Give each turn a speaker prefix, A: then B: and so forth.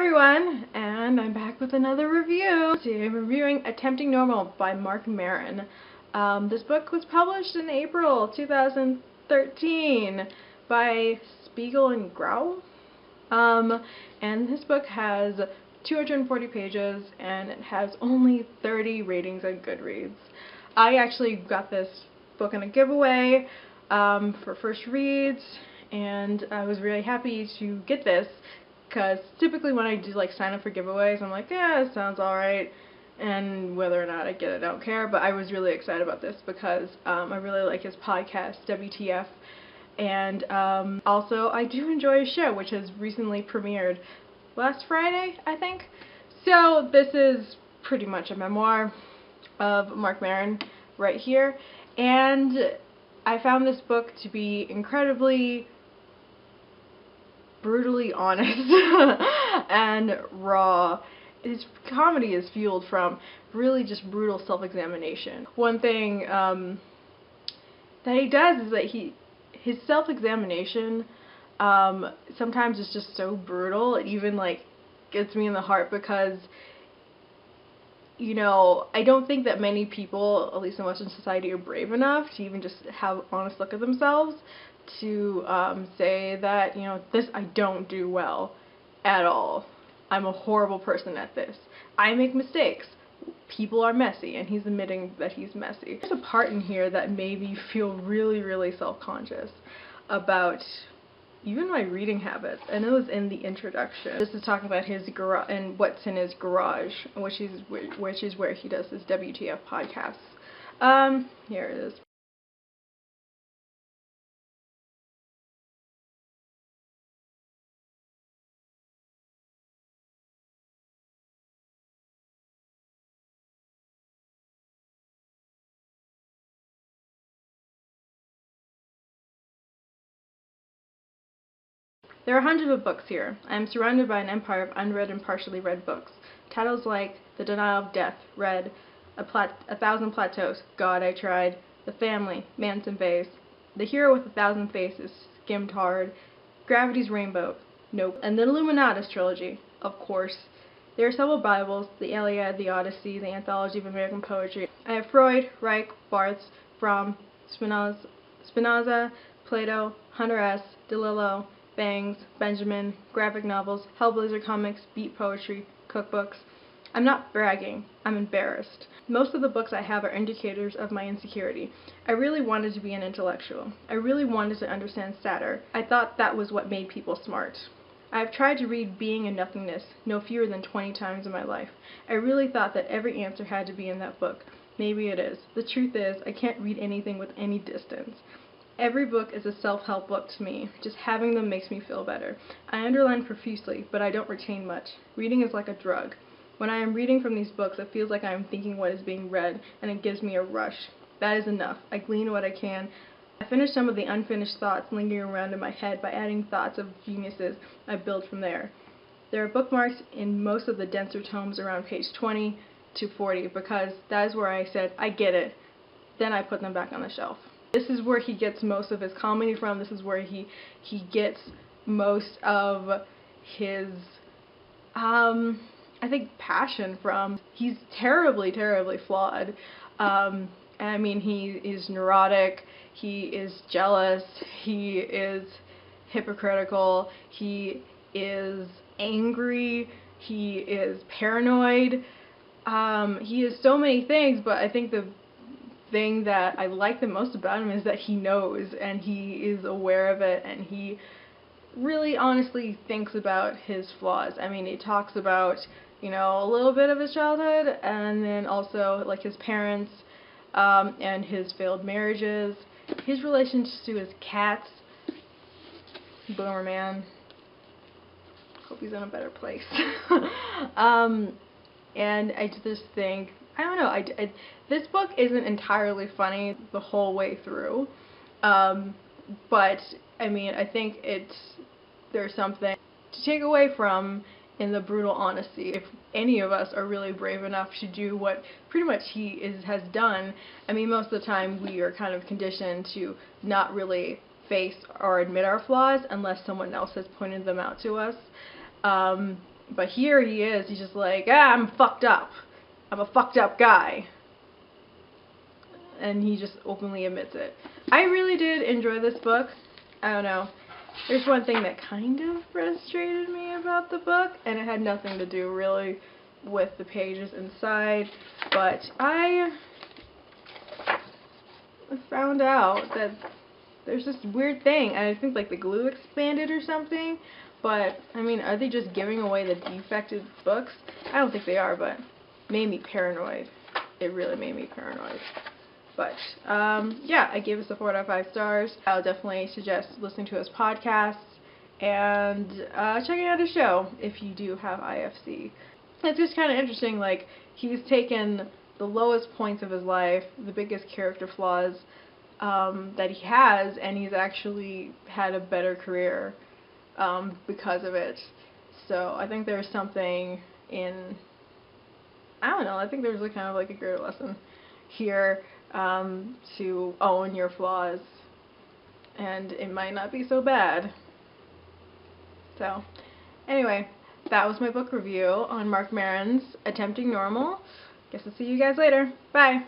A: everyone, and I'm back with another review. Today I'm reviewing Attempting Normal by Marc Maron. This book was published in April 2013 by Spiegel and Grau. And this book has 240 pages and it has only 30 ratings on Goodreads. I actually got this book in a giveaway for first reads, and I was really happy to get this because typically when I do like sign up for giveaways, I'm like, yeah, it sounds alright, and whether or not I get it, I don't care. But I was really excited about this because I really like his podcast, WTF, and also I do enjoy his show, which has recently premiered last Friday, I think. So this is pretty much a memoir of Marc Maron right here, and I found this book to be incredibly brutally honest and raw. His comedy is fueled from really just brutal self-examination. One thing that he does is that his self-examination sometimes is just so brutal, it even like gets me in the heart, because you know, I don't think that many people, at least in Western society, are brave enough to even just have an honest look at themselves to say that, you know, this I don't do well at all. I'm a horrible person at this. I make mistakes. People are messy, and he's admitting that he's messy. There's a part in here that made me feel really, really self-conscious about even my reading habits, and it was in the introduction. This is talking about his garage and what's in his garage, which is where he does his WTF podcasts. Here it is. There are hundreds of books here. I am surrounded by an empire of unread and partially read books. Titles like The Denial of Death, read, A Thousand Plateaus, God, I Tried, The Family, Manson Vase, The Hero with a Thousand Faces, skimmed hard, Gravity's Rainbow, nope, and the Illuminatus trilogy, of course. There are several Bibles, the Iliad, the Odyssey, the Anthology of American Poetry. I have Freud, Reich, Barthes, Fromm, Spinoza, Plato, Hunter S., DeLillo, Bangs, Benjamin, graphic novels, Hellblazer comics, beat poetry, cookbooks. I'm not bragging, I'm embarrassed. Most of the books I have are indicators of my insecurity. I really wanted to be an intellectual. I really wanted to understand satire. I thought that was what made people smart. I have tried to read Being and Nothingness no fewer than 20 times in my life. I really thought that every answer had to be in that book. Maybe it is. The truth is, I can't read anything with any distance. Every book is a self-help book to me. Just having them makes me feel better. I underline profusely, but I don't retain much. Reading is like a drug. When I am reading from these books, it feels like I am thinking what is being read, and it gives me a rush. That is enough. I glean what I can. I finish some of the unfinished thoughts lingering around in my head by adding thoughts of geniuses. I build from there. There are bookmarks in most of the denser tomes around page 20 to 40, because that is where I said, I get it. Then I put them back on the shelf. This is where he gets most of his comedy from. This is where he gets most of his, I think, passion from. He's terribly, terribly flawed. And I mean, he is neurotic, he is jealous, he is hypocritical, he is angry, he is paranoid. He is so many things, but I think the thing that I like the most about him is that he knows, and he is aware of it, and he really honestly thinks about his flaws. I mean, he talks about, you know, a little bit of his childhood, and then also like his parents, and his failed marriages, his relationships to his cats. Boomer man. Hope he's in a better place. And I just think, I don't know, this book isn't entirely funny the whole way through, but I mean, I think there's something to take away from in the brutal honesty. If any of us are really brave enough to do what pretty much he has done, I mean, most of the time we are kind of conditioned to not really face or admit our flaws unless someone else has pointed them out to us. But here he is, he's just like, ah, I'm fucked up. I'm a fucked up guy. And he just openly admits it. I really did enjoy this book. I don't know. There's one thing that kind of frustrated me about the book, and it had nothing to do really with the pages inside, but I found out that there's this weird thing, and I think like the glue expanded or something, but I mean, are they just giving away the defective books? I don't think they are, but it made me paranoid. It really made me paranoid. But, yeah, I gave us a 4 out of 5 stars. I'll definitely suggest listening to his podcasts and checking out his show if you do have IFC. It's just kind of interesting, like, he's taken the lowest points of his life, the biggest character flaws that he has, and he's actually had a better career because of it. So I think there's something in, I don't know, I think there's kind of like a greater lesson here. To own your flaws, and it might not be so bad. So, anyway, that was my book review on Marc Maron's Attempting Normal. Guess I'll see you guys later. Bye!